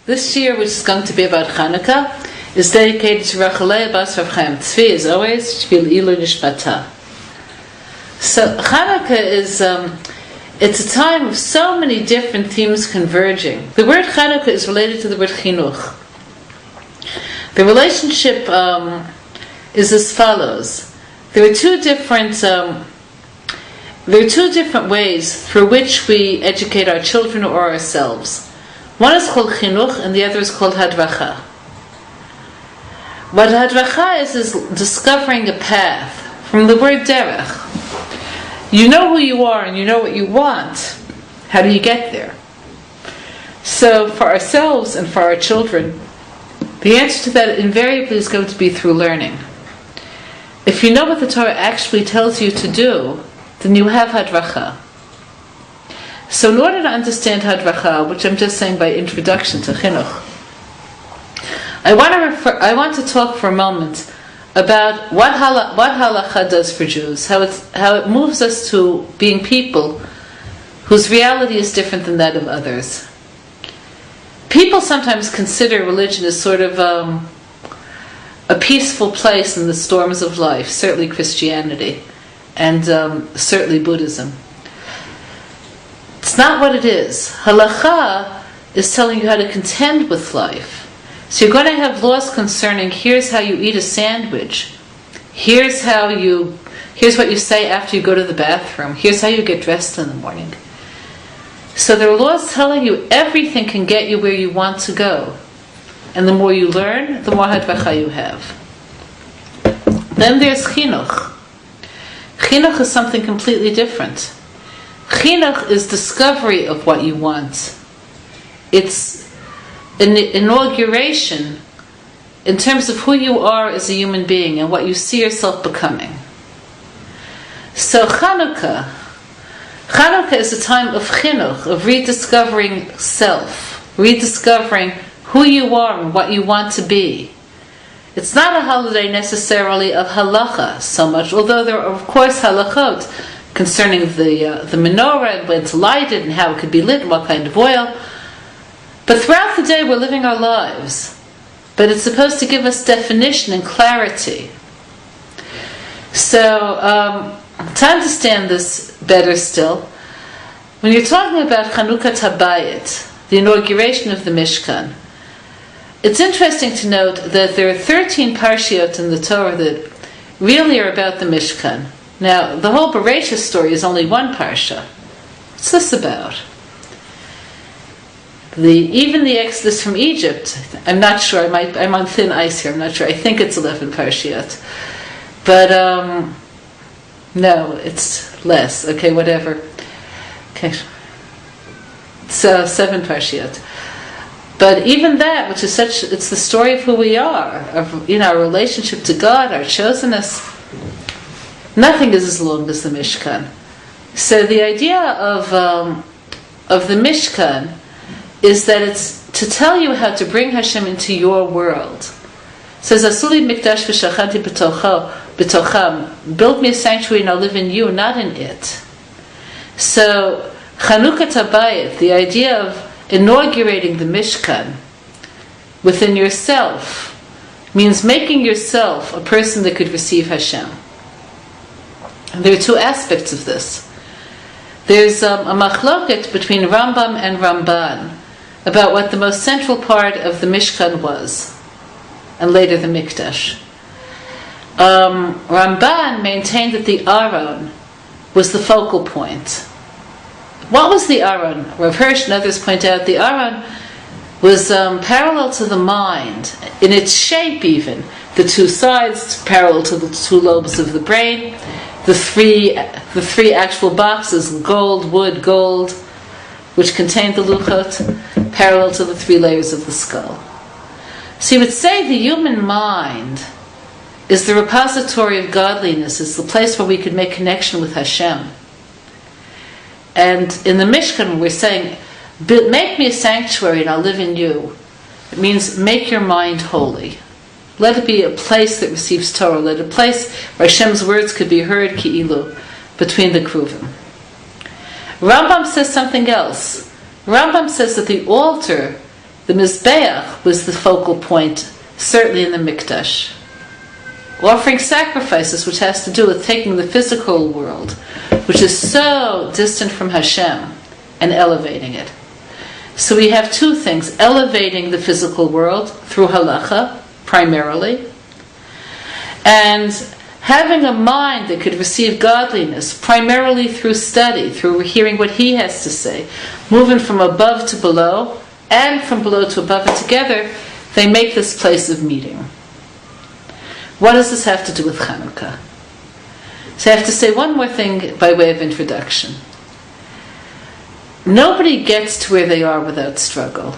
This year, which is going to be about Chanuka, is dedicated to Rachalei Bas Rav Chaim Tzvi, as always, Shvil Ilu Nishmata. So Chanuka is, it's a time of so many different themes converging. The word Chanuka is related to the word Chinuch. The relationship is as follows. There are two different ways through which we educate our children or ourselves. One is called chinuch and the other is called hadracha. What hadracha is discovering a path from the word derech. You know who you are and you know what you want. How do you get there? So for ourselves and for our children, the answer to that invariably is going to be through learning. If you know what the Torah actually tells you to do, then you have hadracha. So in order to understand hadracha, which I'm just saying by introduction to chinuch, I want to talk for a moment about what halacha does for Jews, how it moves us to being people whose reality is different than that of others. People sometimes consider religion as sort of a peaceful place in the storms of life, certainly Christianity, and certainly Buddhism. It's not what it is. Halacha is telling you how to contend with life. So you're going to have laws concerning, here's how you eat a sandwich, here's what you say after you go to the bathroom, here's how you get dressed in the morning. So there are laws telling you everything can get you where you want to go. And the more you learn, the more hadracha you have. Then there's chinuch. Chinuch is something completely different. Chinuch is discovery of what you want. It's an inauguration in terms of who you are as a human being and what you see yourself becoming. So Chanuka is a time of chinuch, of rediscovering self, rediscovering who you are and what you want to be. It's not a holiday necessarily of halacha so much, although there are of course halachot concerning the menorah and when to light it and how it could be lit and what kind of oil. But throughout the day we're living our lives. But it's supposed to give us definition and clarity. So, to understand this better still, when you're talking about Chanukat Habayit, the inauguration of the Mishkan, it's interesting to note that there are 13 parshiot in the Torah that really are about the Mishkan. Now, the whole Bereshit story is only one parsha. What's this about? Even the Exodus from Egypt, I'm not sure, I'm on thin ice here, I'm not sure, I think it's 11 parshiot. But, no, it's less, okay, whatever. Okay. So, 7 parshiot. But even that, which is it's the story of who we are, of our relationship to God, our chosenness. Nothing is as long as the Mishkan. So the idea of the Mishkan is that it's to tell you how to bring Hashem into your world. It says, "Asuli mikdash v'shachanti b'tocham." Build me a sanctuary and I'll live in you, not in it. So Chanukat Habayit, the idea of inaugurating the Mishkan within yourself, means making yourself a person that could receive Hashem. And there are two aspects of this. There's a machloket between Rambam and Ramban about what the most central part of the Mishkan was, and later the Mikdash. Ramban maintained that the Aron was the focal point. What was the Aron? Rav Hirsch and others point out the Aron was parallel to the mind, in its shape even. The two sides parallel to the two lobes of the brain, the three actual boxes, gold, wood, gold, which contained the luchot, parallel to the 3 layers of the skull. So you would say the human mind is the repository of godliness, is the place where we could make connection with Hashem. And in the Mishkan we're saying, make me a sanctuary and I'll live in you. It means make your mind holy. Let it be a place that receives Torah. Let it be a place where Hashem's words could be heard, ki'ilu, between the kruvim. Rambam says something else. Rambam says that the altar The Mizbeach was the focal point, certainly in the Mikdash. Offering sacrifices, which has to do with taking the physical world, which is so distant from Hashem, and elevating it. So we have two things: elevating the physical world through halacha, primarily, and having a mind that could receive godliness primarily through study, through hearing what he has to say, moving from above to below, and from below to above, and together they make this place of meeting. What does this have to do with Chanuka? So I have to say one more thing by way of introduction. Nobody gets to where they are without struggle.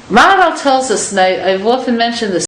Maharal tells us, and I've often mentioned this,